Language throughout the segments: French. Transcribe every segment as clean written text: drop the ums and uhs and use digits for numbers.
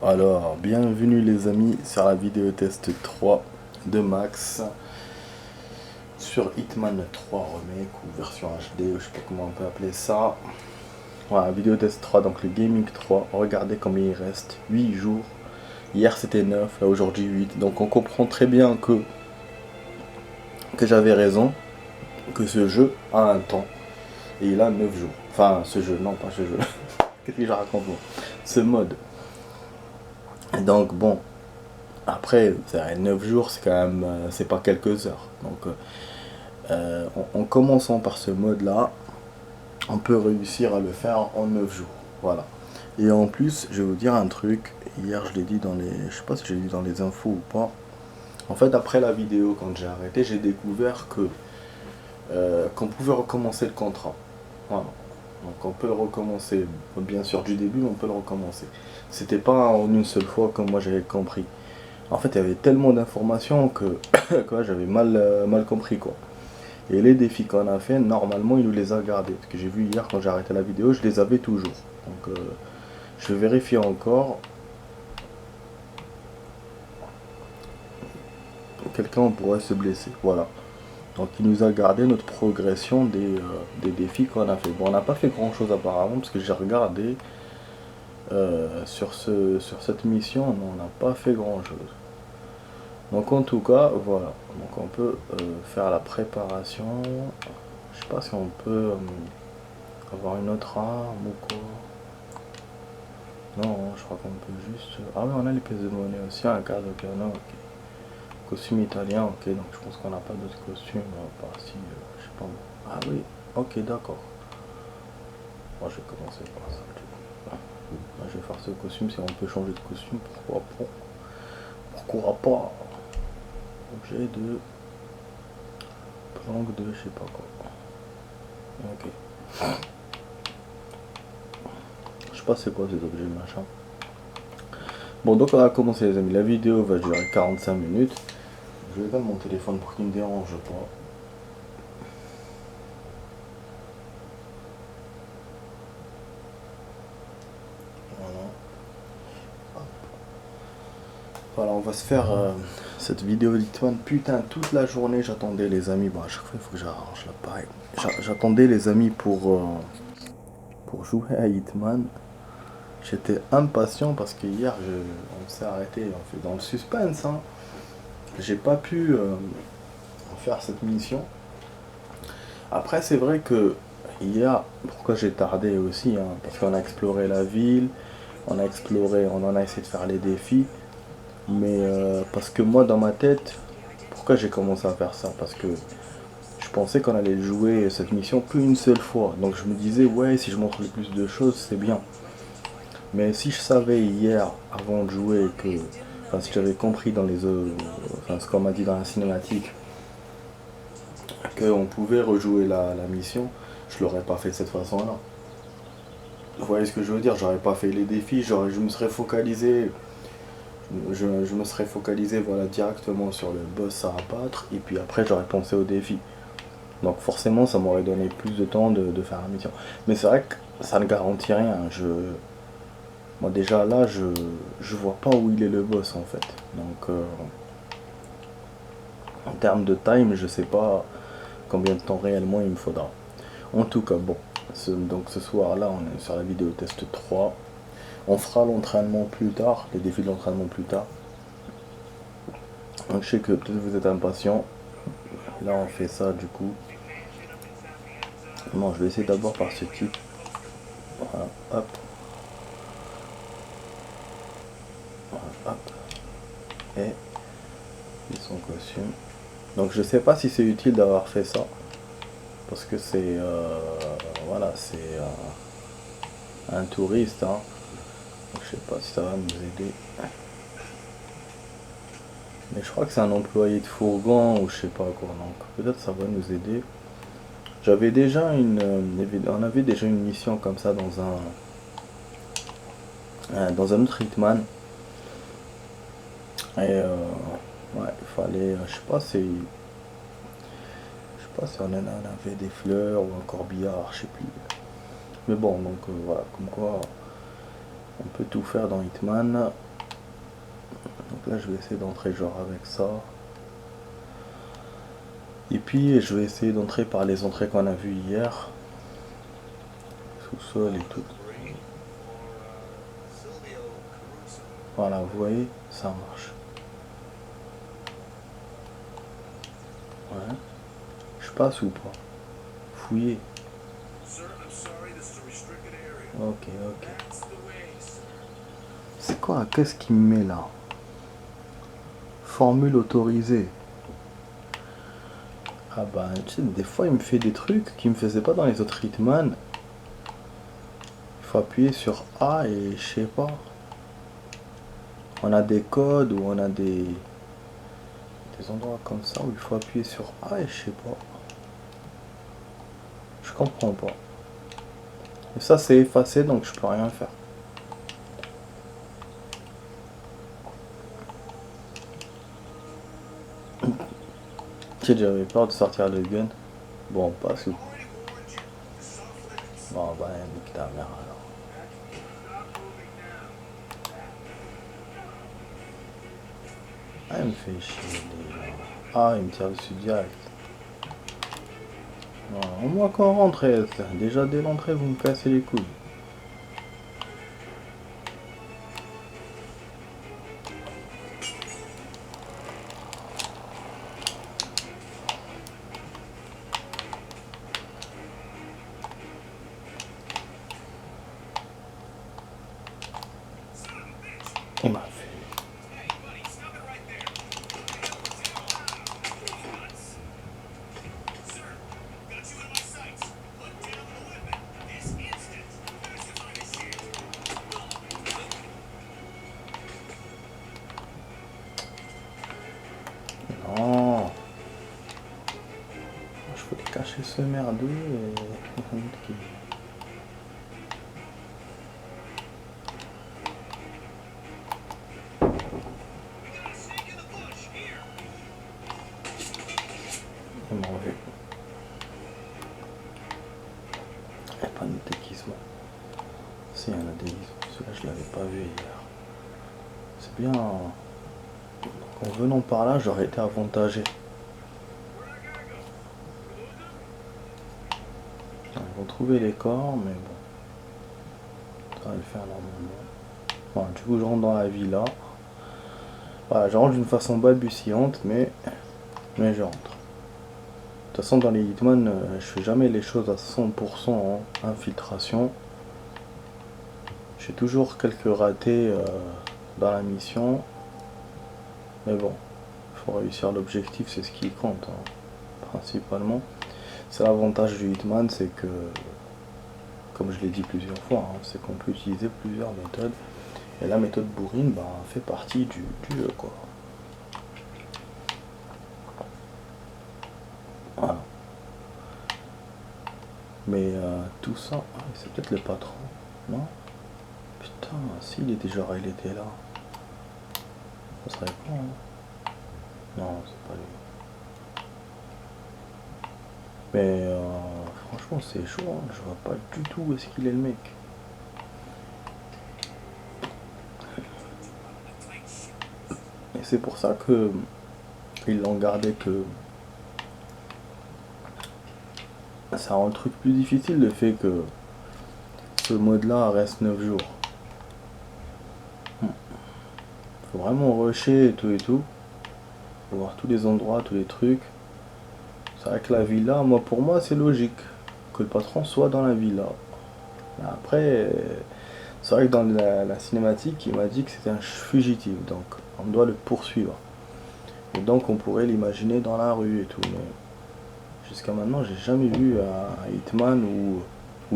Alors, bienvenue les amis sur la vidéo test 3 de Max sur Hitman 3 Remake ou version HD, ou je sais pas comment on peut appeler ça. Voilà, vidéo test 3, donc le Gaming 3. Regardez combien il reste, 8 jours. Hier c'était 9, là aujourd'hui 8. Donc on comprend très bien que j'avais raison, que ce jeu a un temps. Et il a 9 jours. Enfin, ce jeu, non pas ce jeu. Qu'est-ce que je raconte moi? Ce mode. Donc bon, après, 9 jours, c'est quand même, c'est pas quelques heures. Donc, en commençant par ce mode-là, on peut réussir à le faire en 9 jours. Voilà. Et en plus, je vais vous dire un truc. Hier, je l'ai dit dans les, je sais pas si j'ai dit dans les infos ou pas. En fait, après la vidéo, quand j'ai arrêté, j'ai découvert qu'on pouvait recommencer le contrat. Voilà. Donc, on peut le recommencer. Bien sûr, du début, mais on peut le recommencer. C'était pas en une seule fois comme moi j'avais compris. En fait, il y avait tellement d'informations que quoi, j'avais mal compris quoi. Et les défis qu'on a fait, normalement, il nous les a gardés. Parce que j'ai vu hier quand j'ai arrêté la vidéo, je les avais toujours. Donc, je vais vérifier encore. Quelqu'un pourrait se blesser. Voilà. Donc, il nous a gardé notre progression des défis qu'on a fait. Bon, on n'a pas fait grand chose apparemment, parce que j'ai regardé sur cette mission, on n'a pas fait grand chose. Donc en tout cas, voilà. Donc on peut faire la préparation. Je sais pas si on peut avoir une autre arme ou quoi. Non, je crois qu'on peut juste... Ah oui, on a les pièces de monnaie aussi, un cadre de piano, ok. Costume italien, ok, donc je pense qu'on n'a pas d'autres costumes, par si, je sais pas. Ah oui, ok, d'accord. Moi je vais commencer par ça, du coup. Là, je vais faire ce costume, si on peut changer de costume, pourquoi pas. Pourquoi pas. Objet de... planque de je sais pas quoi. Ok. Je sais pas c'est quoi ces objets machin. Bon donc on va commencer les amis. La vidéo va durer 45 minutes. Je vais mettre mon téléphone pour qu'il me dérange pas. Voilà. Voilà, on va se faire cette vidéo d'Hitman. Putain, toute la journée j'attendais les amis. Bon, à chaque fois il faut que j'arrange l'appareil. J'attendais les amis pour jouer à Hitman. J'étais impatient parce que hier on s'est arrêté en fait, dans le suspense. Hein. J'ai pas pu faire cette mission. Après c'est vrai que hier, pourquoi j'ai tardé aussi, hein, parce qu'on a exploré la ville, on en a essayé de faire les défis. Mais parce que moi dans ma tête, pourquoi j'ai commencé à faire ça? Parce que je pensais qu'on allait jouer cette mission qu'une seule fois. Donc je me disais ouais si je montre le plus de choses c'est bien. Mais si je savais hier avant de jouer que. Enfin si j'avais compris dans les enfin ce qu'on m'a dit dans la cinématique qu'on pouvait rejouer la mission, je l'aurais pas fait de cette façon là. Vous voyez ce que je veux dire? J'aurais pas fait les défis, je me serais focalisé. Je me serais focalisé voilà, directement sur le boss à abattre et puis après j'aurais pensé aux défis. Donc forcément ça m'aurait donné plus de temps de faire la mission. Mais c'est vrai que ça ne garantit rien. Moi déjà là je vois pas où il est le boss en fait. Donc en termes de time je sais pas combien de temps réellement il me faudra. En tout cas bon. Donc ce soir là on est sur la vidéo test 3. On fera l'entraînement plus tard, les défis de l'entraînement plus tard. Donc je sais que peut-être vous êtes impatient. Là on fait ça du coup. Non, je vais essayer d'abord par ce type. Voilà, hop. Voilà, hop. Et son costume. Donc je sais pas si c'est utile d'avoir fait ça. Parce que c'est voilà, c'est un touriste. Hein. Donc, je sais pas si ça va nous aider. Mais je crois que c'est un employé de fourgon ou je sais pas quoi. Donc peut-être ça va nous aider. J'avais déjà on avait déjà une mission comme ça dans un autre Hitman. Et ouais, il fallait, je sais pas si on en avait des fleurs ou un corbillard, je sais plus. Mais bon, donc voilà, comme quoi on peut tout faire dans Hitman. là je vais essayer d'entrer genre avec ça. Et puis je vais essayer d'entrer par les entrées qu'on a vues hier. Sous-sol et tout. Voilà, vous voyez, ça marche. Ouais. Je passe ou pas? Fouiller. Ok, ok. C'est quoi? Qu'est-ce qu'il me met là? Formule autorisée. Ah bah, tu sais, des fois il me fait des trucs qu'il me faisait pas dans les autres Hitman. Il faut appuyer sur A et je sais pas. On a des codes ou on a des endroits comme ça où il faut appuyer sur A et je sais pas. Je comprends pas. Et ça c'est effacé donc je peux rien faire. J'avais peur de sortir le gun. Bon, pas sous. Bon, bah, nique ta mère alors. Ah, il me fait chier déjà. Ah, il me tire dessus direct. Au moins qu'on rentre, déjà dès l'entrée, vous me cassez les couilles. Il m'a fait. Non. Je peux cacher ce merdeux et... Il m'a enlevé. Il n'y a pas de déguisement. Si, il y en a des déguisements. Celui-là, je l'avais pas vu hier. C'est bien. En venant par là, j'aurais été avantagé. Ils vont trouver les corps, mais bon. Ça va le faire normalement. Bon, du coup, je rentre dans la villa. Voilà, je rentre d'une façon balbutiante, mais je rentre. De toute façon, dans les Hitman, je fais jamais les choses à 100% en infiltration. J'ai toujours quelques ratés dans la mission. Mais bon, il faut réussir l'objectif, c'est ce qui compte, hein, principalement. C'est l'avantage du Hitman, c'est que, comme je l'ai dit plusieurs fois, hein, c'est qu'on peut utiliser plusieurs méthodes. Et la méthode bourrine bah, fait partie du jeu, quoi. Voilà. Mais tout ça, ah, c'est peut-être le patron, non? Putain, s'il était genre, il était là. Ça serait con, hein? Non, c'est pas lui. Mais franchement, c'est chaud, hein. Je vois pas du tout où est-ce qu'il est le mec. Et c'est pour ça que ils l'ont gardé que ça rend le truc plus difficile, le fait que ce mode là reste 9 jours. Faut vraiment rusher et tout. Faut voir tous les endroits, tous les trucs. C'est vrai que la villa, moi pour moi c'est logique que le patron soit dans la villa. Mais après, c'est vrai que dans la cinématique, il m'a dit que c'était un fugitif, donc on doit le poursuivre. Et donc on pourrait l'imaginer dans la rue et tout. Mais jusqu'à maintenant, j'ai jamais vu un Hitman où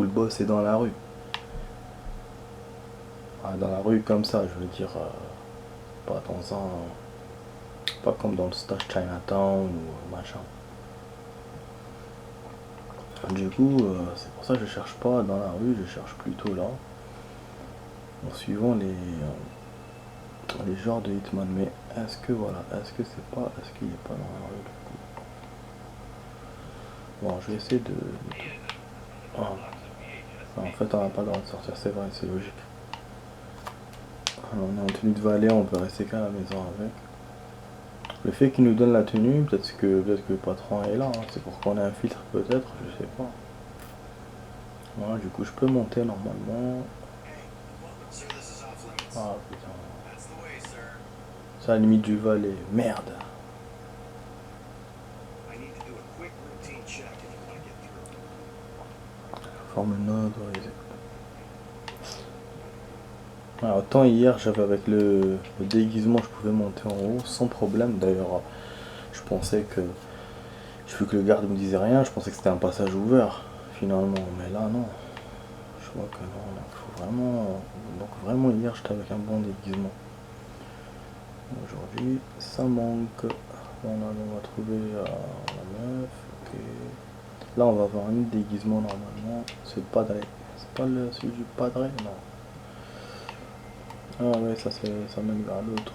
le boss est dans la rue. Ah, dans la rue comme ça, je veux dire, pas dans un... Pas comme dans le stage Chinatown ou machin. Du coup, c'est pour ça que je cherche pas dans la rue, je cherche plutôt là. En suivant les genres de Hitman. Mais est-ce que voilà, est-ce que c'est pas, est-ce qu'il est pas dans la rue du coup? Bon, je vais essayer de... Voilà. En fait, on n'a pas le droit de sortir, c'est vrai, c'est logique. Alors, on est en tenue de valet, on peut rester qu'à la maison avec. Le fait qu'il nous donne la tenue, peut-être que le patron est là, hein. C'est pour qu'on ait un filtre peut-être, je sais pas. Voilà, du coup je peux monter normalement. Ah putain. C'est à la limite du valet. Merde. Forme non autorisée. Alors, autant hier j'avais avec le déguisement je pouvais monter en haut sans problème. D'ailleurs je pensais que, vu que le garde me disait rien, je pensais que c'était un passage ouvert finalement. Mais là non. Je vois que non, il faut vraiment. Donc vraiment hier j'étais avec un bon déguisement. Aujourd'hui ça manque. On va trouver la meuf. Ok. Là on va avoir un autre déguisement normalement. C'est le padré. C'est pas celui du padré, non. Ah ouais, ça mène vers l'autre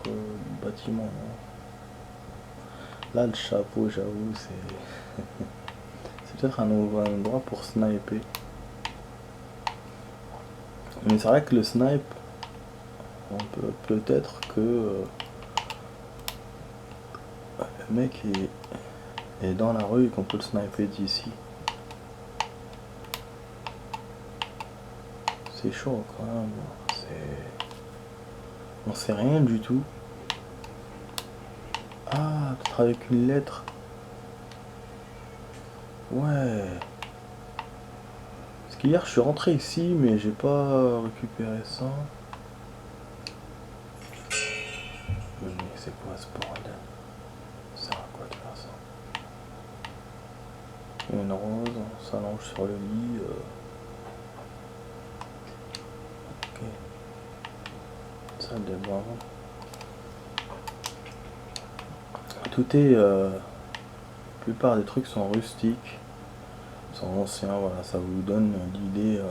bâtiment. Non. Là le chapeau, j'avoue, c'est c'est peut-être un endroit pour sniper. Mais c'est vrai que le snipe, on peut peut-être que le mec est dans la rue et qu'on peut le sniper d'ici. C'est chaud quand même. On sait rien du tout. Ah, peut-être avec une lettre. Ouais. Parce qu'hier je suis rentré ici mais j'ai pas récupéré ça. Mais c'est quoi ce bordel? Ça sert à quoi de faire ça? Une rose, on s'allonge sur le lit. Ok. Salle de bain. Tout est. La plupart des trucs sont rustiques, sont anciens, voilà, ça vous donne l'idée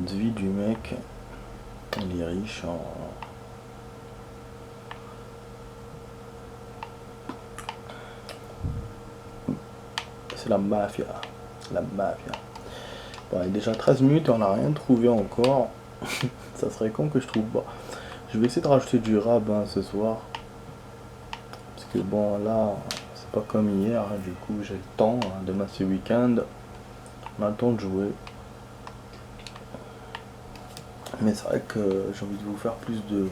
de vie du mec. Il est riche en. C'est la mafia. La mafia. Bon, il est déjà 13 minutes et on n'a rien trouvé encore. Ça serait con que je trouve pas. Je vais essayer de rajouter du rab ce soir. Parce que bon là, c'est pas comme hier, hein, du coup j'ai le temps. Hein, demain c'est week-end. On a le temps de jouer. Mais c'est vrai que j'ai envie de vous faire plus de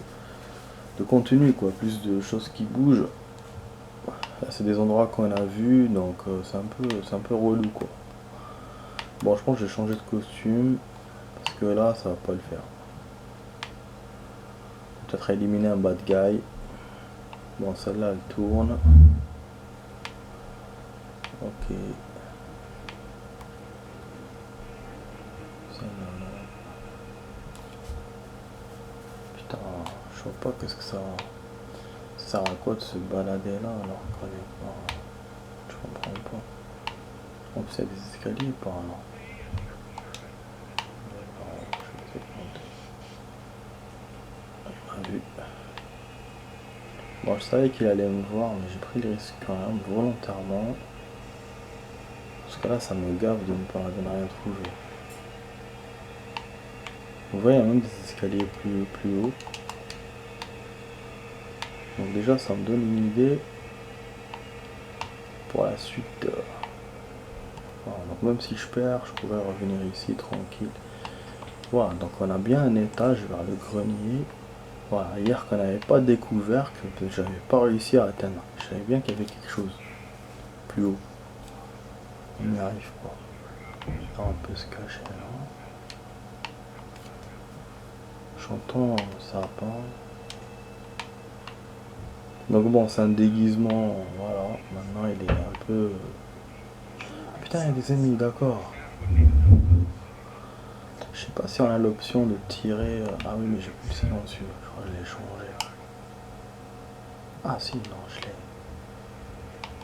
contenu, quoi, plus de choses qui bougent. Là c'est des endroits qu'on a vus, donc c'est un peu relou, quoi. Bon, je pense que je vais changer de costume parce que là ça va pas le faire. Peut-être éliminer un bad guy. Bon, celle-là elle tourne. Ok. Celle-là. Putain, je vois pas qu'est-ce que ça. Ça sert à quoi de se balader là alors qu'on est pas. Je comprends pas. En plus il y a des escaliers par là. Vu. Bon, je savais qu'il allait me voir, mais j'ai pris le risque quand même, volontairement. Parce que là, ça me gave de ne rien trouver. Vous voyez, il y a même des escaliers plus hauts. Donc déjà, ça me donne une idée pour la suite. Voilà, donc même si je perds, je pourrais revenir ici tranquille. Voilà, donc on a bien un étage vers le grenier. Voilà, hier qu'on n'avait pas découvert, que j'avais pas réussi à atteindre. Je savais bien qu'il y avait quelque chose plus haut. On n'y arrive pas. Là, on peut se cacher là. Chantons, ça va pas. Donc bon, c'est un déguisement, voilà. Maintenant, il est un peu. Putain, il y a des ennemis, d'accord. Je sais pas si on a l'option de tirer. Ah oui, mais j'ai plus le silencieux. Je crois que je l'ai changé. Ah si, non, je l'ai.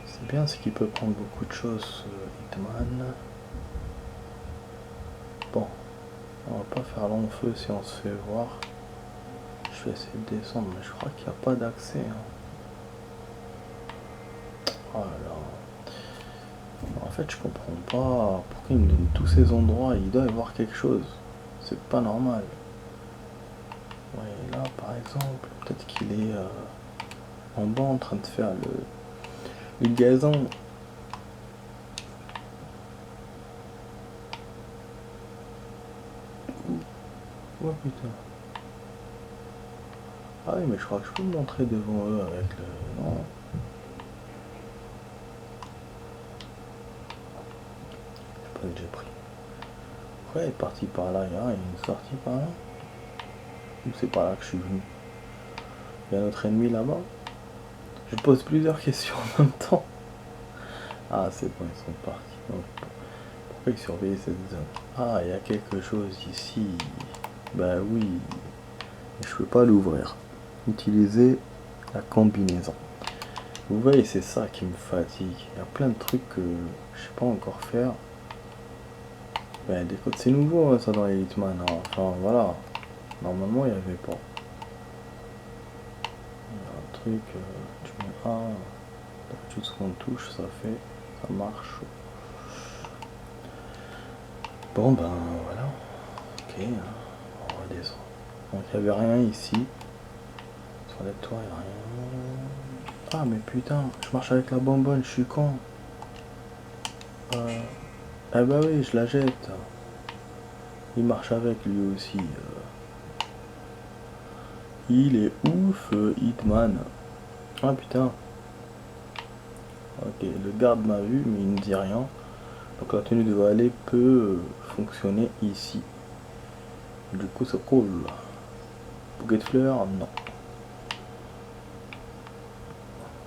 C'est bien, c'est qu'il peut prendre beaucoup de choses, Hitman. Bon, on va pas faire long feu si on se fait voir. Je vais essayer de descendre, mais je crois qu'il n'y a pas d'accès. Hein. Oh là là. En fait, je comprends pas pourquoi il me donne tous ces endroits. Il doit y avoir quelque chose. C'est pas normal. Ouais, là par exemple, peut-être qu'il est en bas en train de faire le gazon. Oh putain. Ah oui, mais je crois que je peux me montrer devant eux avec le... Non. Je sais pas, j'ai pris. Ouais, il est parti par là, il y a une sortie par là. Ou c'est par là que je suis venu. Il y a notre ennemi là-bas. Je pose plusieurs questions en même temps. Ah, c'est bon, ils sont partis. Donc, pourquoi ils surveillent cette zone? Ah, il y a quelque chose ici. Bah oui. Mais je peux pas l'ouvrir. Utiliser la combinaison. Vous voyez, c'est ça qui me fatigue. Il y a plein de trucs que je sais pas encore faire. Ben, des codes, c'est nouveau ça dans les Hitman. Hein. Enfin, voilà. Normalement, il n'y avait pas. Il y a un truc, tu mets A, tout ce qu'on touche, ça fait, ça marche. Bon, ben voilà. Ok, hein. On redescend. Donc, il n'y avait rien ici. Sur les toits, il n'y a rien. Ah, mais putain, je marche avec la bonbonne, je suis con. Ah bah oui, je la jette. Il marche avec lui aussi. Il est ouf, Hitman. Ah putain. Ok, le garde m'a vu, mais il ne dit rien. Donc la tenue de valet peut fonctionner ici. Du coup, c'est cool. Bouquet de fleurs, non.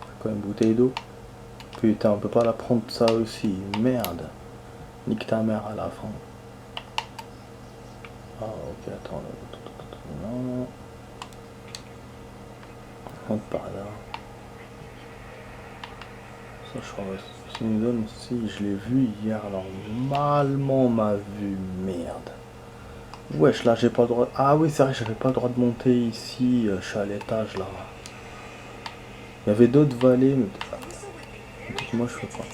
C'est quoi une bouteille d'eau? Putain, on peut pas la prendre ça aussi. Merde. Nique ta mère à la fin. Ah, ok, attends. Non. Rentre par là. Ça, je crois que c'est une zone aussi. Je l'ai vu hier. Normalement, m'a vu. Merde. Wesh, là, j'ai pas le droit. Ah oui, c'est vrai, j'avais pas le droit de monter ici. Je suis à l'étage là. Il y avait d'autres vallées, mais moi je fais pas.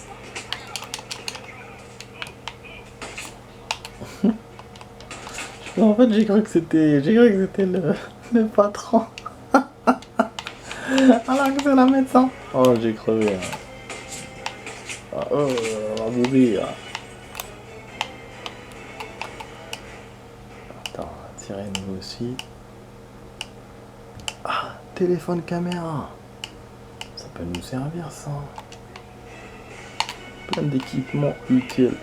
En fait, j'ai cru que c'était le patron. Alors que c'est la médecin. Oh, j'ai crevé. Hein. Ah, oh, on va mourir. Attends, tirer nous aussi. Ah, téléphone caméra. Ça peut nous servir ça. Plein d'équipements utiles.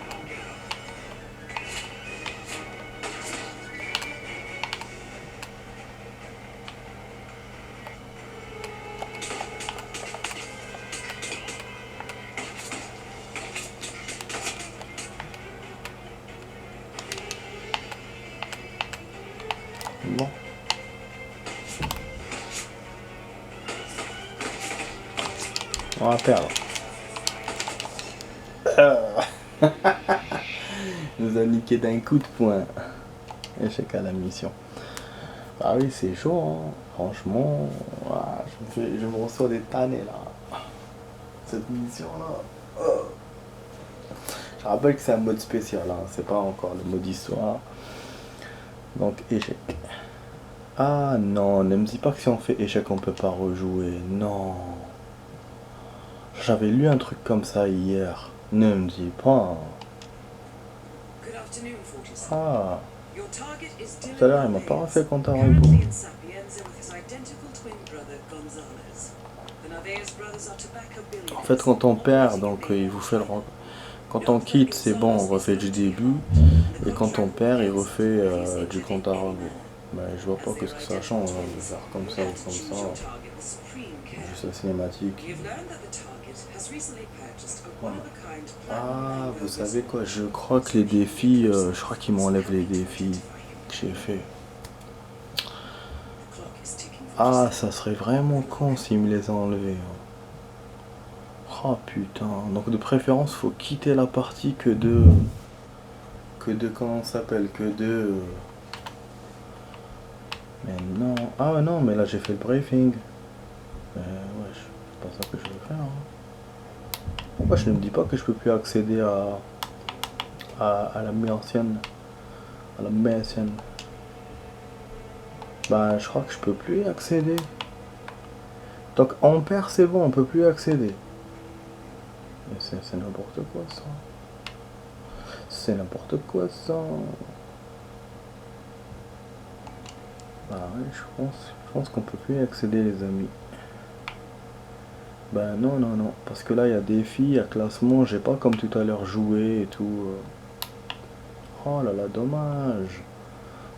Bon. On va perdre. Il nous a niqué d'un coup de poing. Échec à la mission. Ah oui, c'est chaud, hein. Franchement. Ah, je me reçois des tannées là. Cette mission là. Je rappelle que c'est un mode spécial, hein. C'est pas encore le mode histoire. Donc échec. Ah non, ne me dis pas que si on fait échec on peut pas rejouer. Non. J'avais lu un truc comme ça hier. Ne me dis pas. Ah. Tout à l'heure il m'a pas refait compte à rebours. En fait quand on perd, donc il vous fait le... Quand on quitte c'est bon, on refait du début. Et quand on perd, il refait du compte à rebours. Mais je vois pas qu'est-ce que ça change hein, de faire comme ça ou comme ça. Juste la cinématique. Voilà. Ah, vous savez quoi, je crois que les défis, je crois qu'ils m'enlèvent les défis que j'ai fait. Ah, ça serait vraiment con s'ils me les enlevaient. Oh putain, donc de préférence, faut quitter la partie que de... comment ça s'appelle, que de... Mais non, ah non, mais là j'ai fait le briefing. Ouais, c'est pas ça que je veux faire. Hein. Pourquoi je ne me dis pas que je peux plus accéder à la ancienne, à la ancienne. Bah, je crois que je peux plus y accéder. Donc, Ampère, c'est bon, on peut plus y accéder. Mais c'est n'importe quoi, ça. C'est n'importe quoi, ça. Bah, ouais, je pense qu'on peut plus y accéder, les amis. Bah, non, non, non. Parce que là, il y a défi, il y a classement. J'ai pas comme tout à l'heure joué et tout. Oh là là, dommage.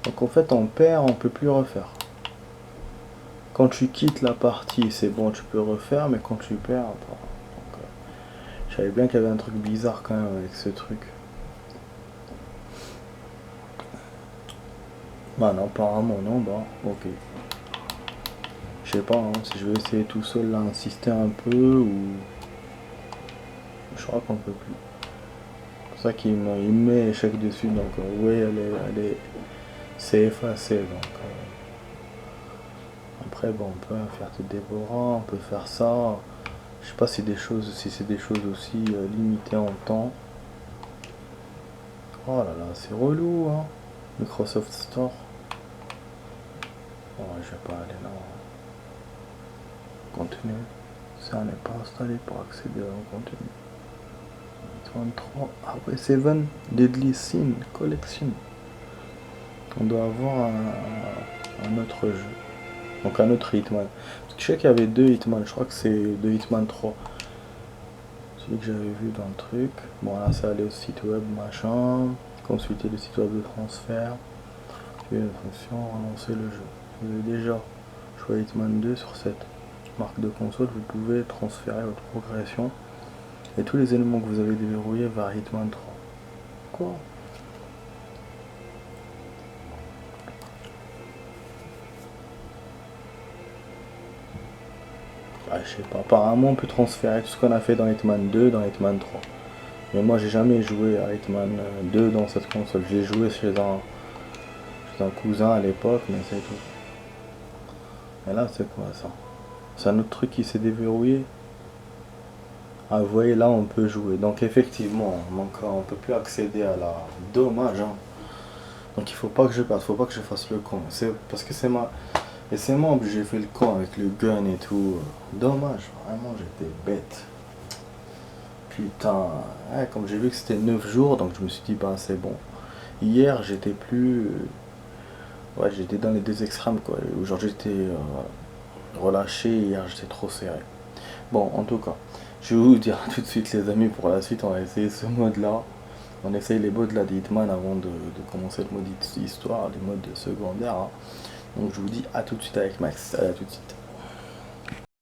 Donc, en fait, on perd, on peut plus refaire. Quand tu quittes la partie, c'est bon, tu peux refaire, mais quand tu perds, bah, donc, je savais bien qu'il y avait un truc bizarre quand même avec ce truc. Bah non, apparemment non, bah ok. Je sais pas hein, si je vais essayer tout seul là, insister un peu ou... Je crois qu'on peut plus. C'est pour ça il me met échec dessus, donc oui, c'est effacé, donc... Après, bon, on peut faire tout dévorant, on peut faire ça. Je sais pas si c'est des choses aussi limitées en temps. Oh là là, c'est relou, hein. Microsoft Store. Oh, je vais pas aller là. Contenu. Ça n'est pas installé pour accéder au contenu. 23. Ah ouais, 7 Deadly Sin Collection. On doit avoir un autre jeu. Donc un autre Hitman. Parce que je sais qu'il y avait deux Hitman. Je crois que c'est de Hitman 3. Celui que j'avais vu dans le truc. Bon là c'est aller au site web machin. Consulter le site web de transfert. Puis la fonction relancer le jeu. Vous avez déjà joué Hitman 2 sur cette marque de console. Vous pouvez transférer votre progression et tous les éléments que vous avez déverrouillés vers Hitman 3. Quoi? Ah, je sais pas. Apparemment, on peut transférer tout ce qu'on a fait dans Hitman 2 dans Hitman 3. Mais moi, j'ai jamais joué à Hitman 2 dans cette console. J'ai joué chez un cousin à l'époque, mais c'est tout. Et là, c'est quoi ça? C'est un autre truc qui s'est déverrouillé. Ah, vous voyez, là, on peut jouer. Donc, effectivement, on peut plus accéder à la... Dommage, hein. Donc, il faut pas que je perde, faut pas que je fasse le con. C'est parce que c'est ma... Et c'est moi que j'ai fait le con avec le gun et tout. Dommage, vraiment, j'étais bête. Putain, ouais, comme j'ai vu que c'était 9 jours, donc je me suis dit, bah c'est bon. Hier, j'étais plus... Ouais, j'étais dans les deux extrêmes, quoi. Aujourd'hui, j'étais relâché, hier, j'étais trop serré. Bon, en tout cas, je vais vous dire tout de suite, les amis, pour la suite, on va essayer ce mode-là. On essaye les modes là d'Hitman avant de commencer le mode histoire, les modes secondaires. Hein. Donc je vous dis à tout de suite avec Max. À tout de suite.